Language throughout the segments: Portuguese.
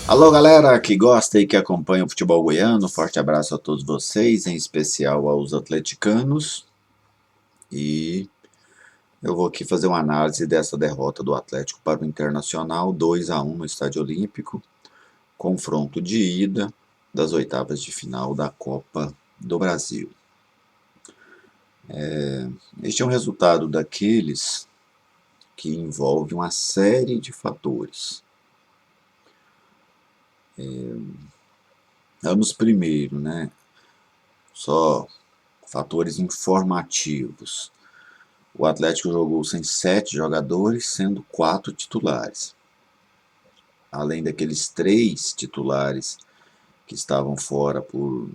Alô galera que gosta e que acompanha o futebol goiano, forte abraço a todos vocês, em especial aos atleticanos. E eu vou aqui fazer uma análise dessa derrota do Atlético para o Internacional, 2-1 no Estádio Olímpico, confronto de ida das oitavas de final da Copa do Brasil. Este é um resultado daqueles que envolve uma série de fatores. Vamos primeiro, né? Só fatores informativos. O Atlético jogou sem 7 jogadores, sendo 4 titulares. Além daqueles 3 titulares que estavam fora por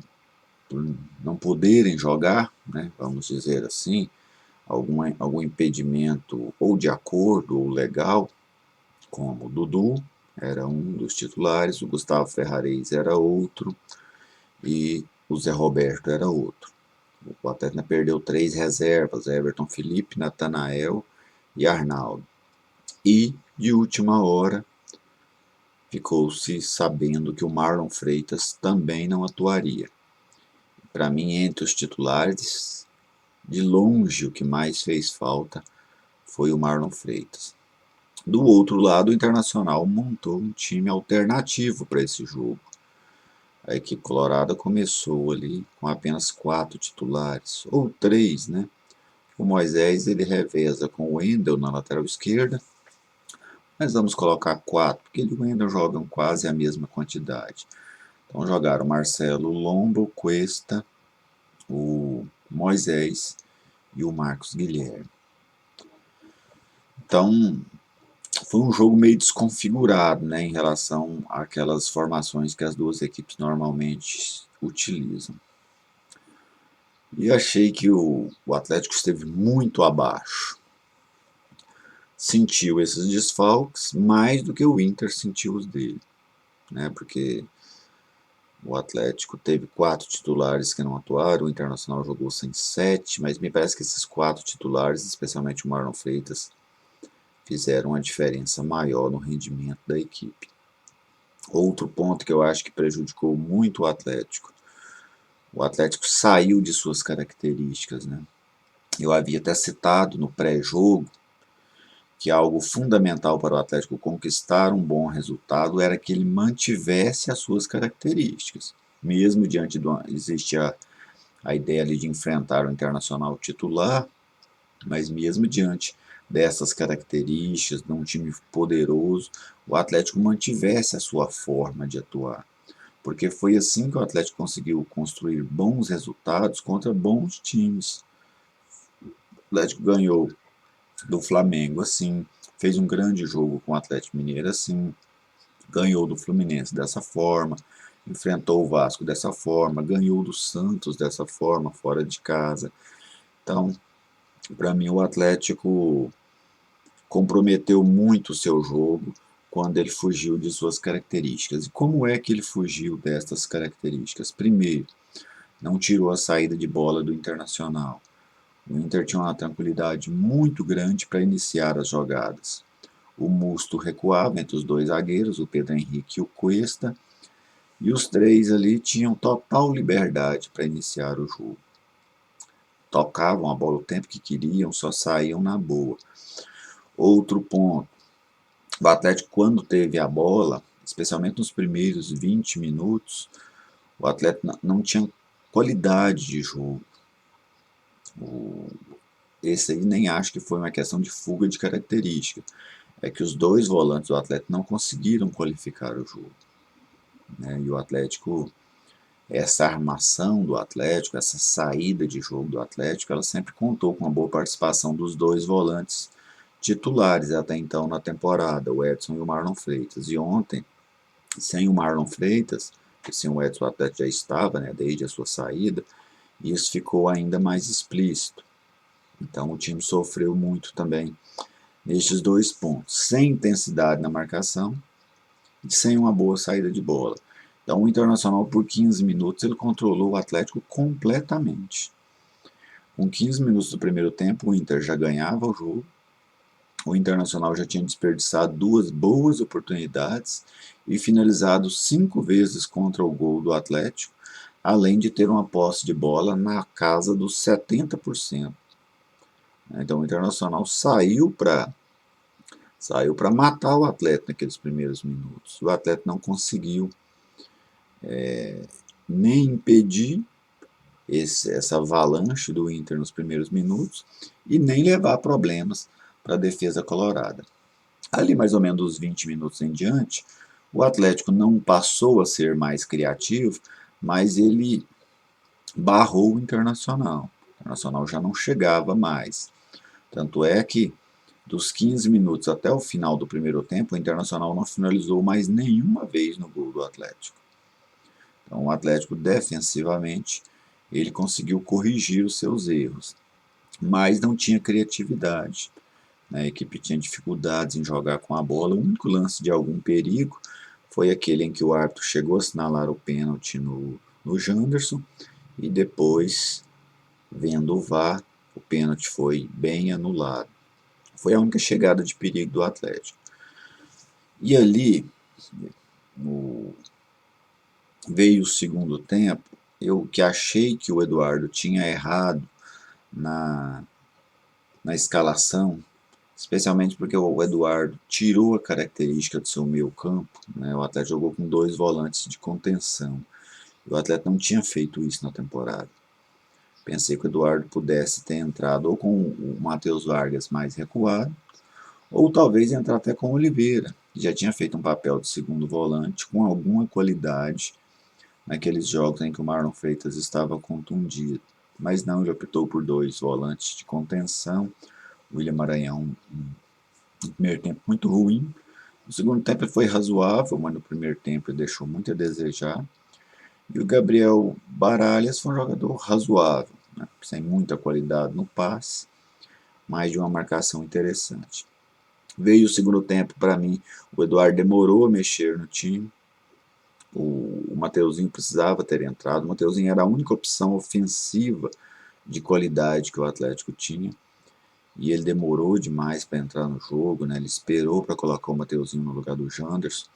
não poderem jogar, né, vamos dizer assim, algum impedimento ou de acordo ou legal, como o Dudu era um dos titulares, o Gustavo Ferrares era outro e o Zé Roberto era outro. O Atlético perdeu 3 reservas, Everton Felipe, Natanael e Arnaldo. E, de última hora, ficou-se sabendo que o Marlon Freitas também não atuaria. Para mim, entre os titulares, de longe o que mais fez falta foi o Marlon Freitas. Do outro lado, o Internacional montou um time alternativo para esse jogo. A equipe colorada começou ali com apenas 4 titulares, ou 3, né? O Moisés ele reveza com o Wendel na lateral esquerda, mas vamos colocar 4, porque ele e o Wendel jogam quase a mesma quantidade. Então jogaram o Marcelo Lombo, Cuesta, o Moisés e o Marcos Guilherme. Então foi um jogo meio desconfigurado, né, em relação àquelas formações que as duas equipes normalmente utilizam. E achei que o Atlético esteve muito abaixo. Sentiu esses desfalques mais do que o Inter sentiu os dele, né, porque o Atlético teve 4 titulares que não atuaram, o Internacional jogou sem 7, mas me parece que esses 4 titulares, especialmente o Marlon Freitas, fizeram uma diferença maior no rendimento da equipe. Outro ponto que eu acho que prejudicou muito o Atlético saiu de suas características, né? Eu havia até citado no pré-jogo que algo fundamental para o Atlético conquistar um bom resultado era que ele mantivesse as suas características. Mesmo diante do... Existe a ideia ali de enfrentar o Internacional titular, mas mesmo diante dessas características, de um time poderoso, o Atlético mantivesse a sua forma de atuar. Porque foi assim que o Atlético conseguiu construir bons resultados contra bons times. O Atlético ganhou do Flamengo assim, fez um grande jogo com o Atlético Mineiro assim, ganhou do Fluminense dessa forma, enfrentou o Vasco dessa forma, ganhou do Santos dessa forma, fora de casa. Então, para mim, o Atlético comprometeu muito o seu jogo quando ele fugiu de suas características. E como é que ele fugiu destas características? Primeiro, não tirou a saída de bola do Internacional. O Inter tinha uma tranquilidade muito grande para iniciar as jogadas. O Musto recuava entre os dois zagueiros, o Pedro Henrique e o Cuesta, e os três ali tinham total liberdade para iniciar o jogo. Tocavam a bola o tempo que queriam, só saíam na boa. Outro ponto, o Atlético quando teve a bola, especialmente nos primeiros 20 minutos, o Atlético não tinha qualidade de jogo. Esse aí nem acho que foi uma questão de fuga de característica. É que os dois volantes do Atlético não conseguiram qualificar o jogo, né? E o Atlético, essa armação do Atlético, essa saída de jogo do Atlético, ela sempre contou com uma boa participação dos dois volantes titulares até então na temporada, o Edson e o Marlon Freitas. E ontem, sem o Marlon Freitas, porque sem o Edson o Atlético já estava, né, desde a sua saída, e isso ficou ainda mais explícito. Então o time sofreu muito também nestes dois pontos, sem intensidade na marcação e sem uma boa saída de bola. Então o Internacional por 15 minutos ele controlou o Atlético completamente. Com 15 minutos do primeiro tempo o Inter já ganhava o jogo, o Internacional já tinha desperdiçado 2 boas oportunidades e finalizado 5 vezes contra o gol do Atlético, além de ter uma posse de bola na casa dos 70%. Então o Internacional saiu para matar o Atlético naqueles primeiros minutos. O Atlético não conseguiu nem impedir essa avalanche do Inter nos primeiros minutos e nem levar problemas para a defesa colorada. Ali, mais ou menos dos 20 minutos em diante, o Atlético não passou a ser mais criativo, mas ele barrou o Internacional. O Internacional já não chegava mais. Tanto é que, dos 15 minutos até o final do primeiro tempo, o Internacional não finalizou mais nenhuma vez no gol do Atlético. Então, o Atlético, defensivamente, ele conseguiu corrigir os seus erros, mas não tinha criatividade. A equipe tinha dificuldades em jogar com a bola. O único lance de algum perigo foi aquele em que o árbitro chegou a assinalar o pênalti no Janderson e depois, vendo o VAR, o pênalti foi bem anulado. Foi a única chegada de perigo do Atlético. E ali, veio o segundo tempo, eu que achei que o Eduardo tinha errado na escalação, especialmente porque o Eduardo tirou a característica do seu meio campo, né? O Atlético jogou com 2 volantes de contenção. O Atlético não tinha feito isso na temporada. Pensei que o Eduardo pudesse ter entrado ou com o Matheus Vargas mais recuado, ou talvez entrar até com o Oliveira, que já tinha feito um papel de segundo volante com alguma qualidade naqueles jogos em que o Marlon Freitas estava contundido. Mas não, ele optou por 2 volantes de contenção. O William Maranhão, no primeiro tempo, muito ruim. No segundo tempo ele foi razoável, mas no primeiro tempo ele deixou muito a desejar. E o Gabriel Baralhas foi um jogador razoável, né? Sem muita qualidade no passe, mas de uma marcação interessante. Veio o segundo tempo, para mim, o Eduardo demorou a mexer no time. O Mateuzinho precisava ter entrado. O Mateuzinho era a única opção ofensiva de qualidade que o Atlético tinha. E ele demorou demais para entrar no jogo, né? Ele esperou para colocar o Mateuzinho no lugar do Janderson,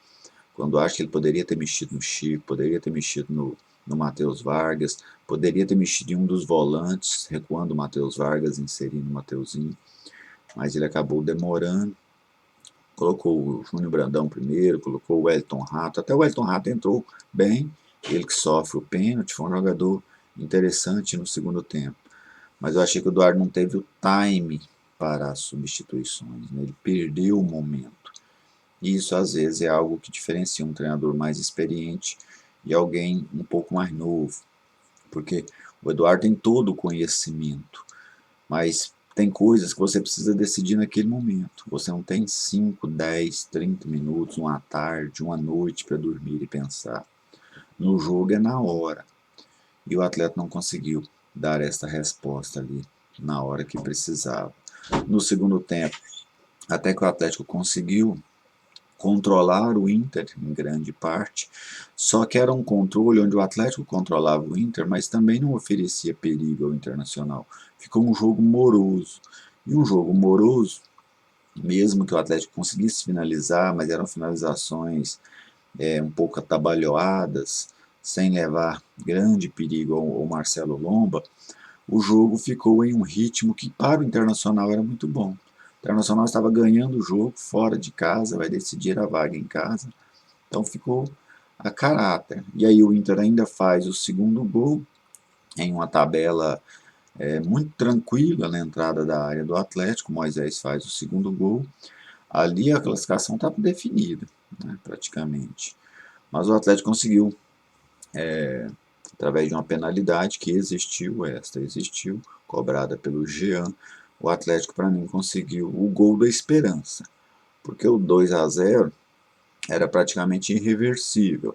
quando acho que ele poderia ter mexido no Chico, poderia ter mexido no Matheus Vargas, poderia ter mexido em um dos volantes, recuando o Matheus Vargas, inserindo o Mateuzinho, mas ele acabou demorando. Colocou o Júnior Brandão primeiro, colocou o Wellington Rato, até o Wellington Rato entrou bem, ele que sofre o pênalti, foi um jogador interessante no segundo tempo. Mas eu achei que o Eduardo não teve o time para as substituições, né? Ele perdeu o momento. E isso às vezes é algo que diferencia um treinador mais experiente e alguém um pouco mais novo, porque o Eduardo tem todo o conhecimento, mas tem coisas que você precisa decidir naquele momento. Você não tem 5, 10, 30 minutos, uma tarde, uma noite para dormir e pensar. No jogo é na hora. E o atleta não conseguiu dar esta resposta ali na hora que precisava. No segundo tempo, até que o Atlético conseguiu controlar o Inter em grande parte, só que era um controle onde o Atlético controlava o Inter, mas também não oferecia perigo ao Internacional. Ficou um jogo moroso. E um jogo moroso, mesmo que o Atlético conseguisse finalizar, mas eram finalizações um pouco atabalhoadas, sem levar grande perigo ao Marcelo Lomba, o jogo ficou em um ritmo que para o Internacional era muito bom. O Internacional estava ganhando o jogo fora de casa, vai decidir a vaga em casa, então ficou a caráter. E aí o Inter ainda faz o segundo gol em uma tabela muito tranquila na entrada da área do Atlético. O Moisés faz o segundo gol. Ali a classificação estava definida, né, praticamente. Mas o Atlético conseguiu, através de uma penalidade que existiu, cobrada pelo Jean, o Atlético, para mim, conseguiu o gol da esperança, porque o 2-0 era praticamente irreversível,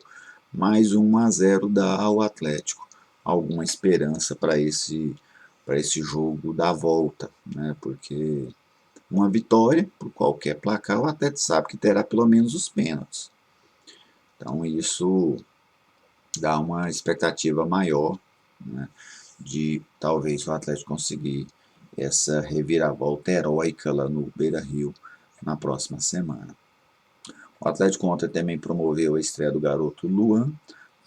mas 1-0 dá ao Atlético alguma esperança para esse jogo da volta, né? Porque uma vitória, por qualquer placar, o Atlético sabe que terá pelo menos os pênaltis. Então isso dá uma expectativa maior, né, de talvez o Atlético conseguir essa reviravolta heróica lá no Beira-Rio na próxima semana. O Atlético ontem também promoveu a estreia do garoto Luan.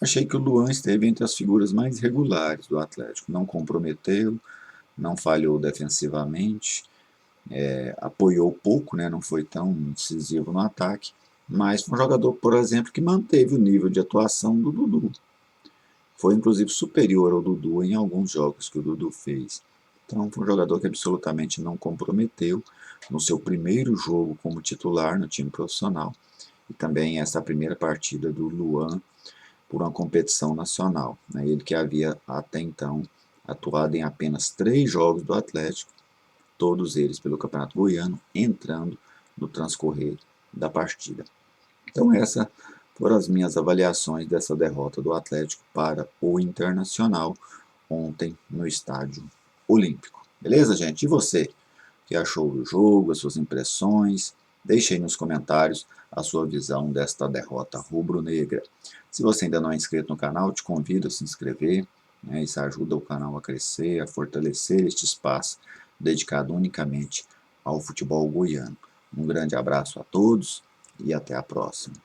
Achei que o Luan esteve entre as figuras mais regulares do Atlético, não comprometeu, não falhou defensivamente, apoiou pouco, né, não foi tão decisivo no ataque, mas foi um jogador, por exemplo, que manteve o nível de atuação do Dudu. Foi inclusive superior ao Dudu em alguns jogos que o Dudu fez. Então foi um jogador que absolutamente não comprometeu no seu primeiro jogo como titular no time profissional. E também essa primeira partida do Luan por uma competição nacional. Né? Ele que havia até então atuado em apenas 3 jogos do Atlético, todos eles pelo Campeonato Goiano, entrando no transcorrer da partida. Então essas foram as minhas avaliações dessa derrota do Atlético para o Internacional ontem no Estádio Olímpico. Beleza, gente? E você? O que achou do jogo, as suas impressões? Deixe aí nos comentários a sua visão desta derrota rubro-negra. Se você ainda não é inscrito no canal, te convido a se inscrever, né? Isso ajuda o canal a crescer, a fortalecer este espaço dedicado unicamente ao futebol goiano. Um grande abraço a todos e até a próxima.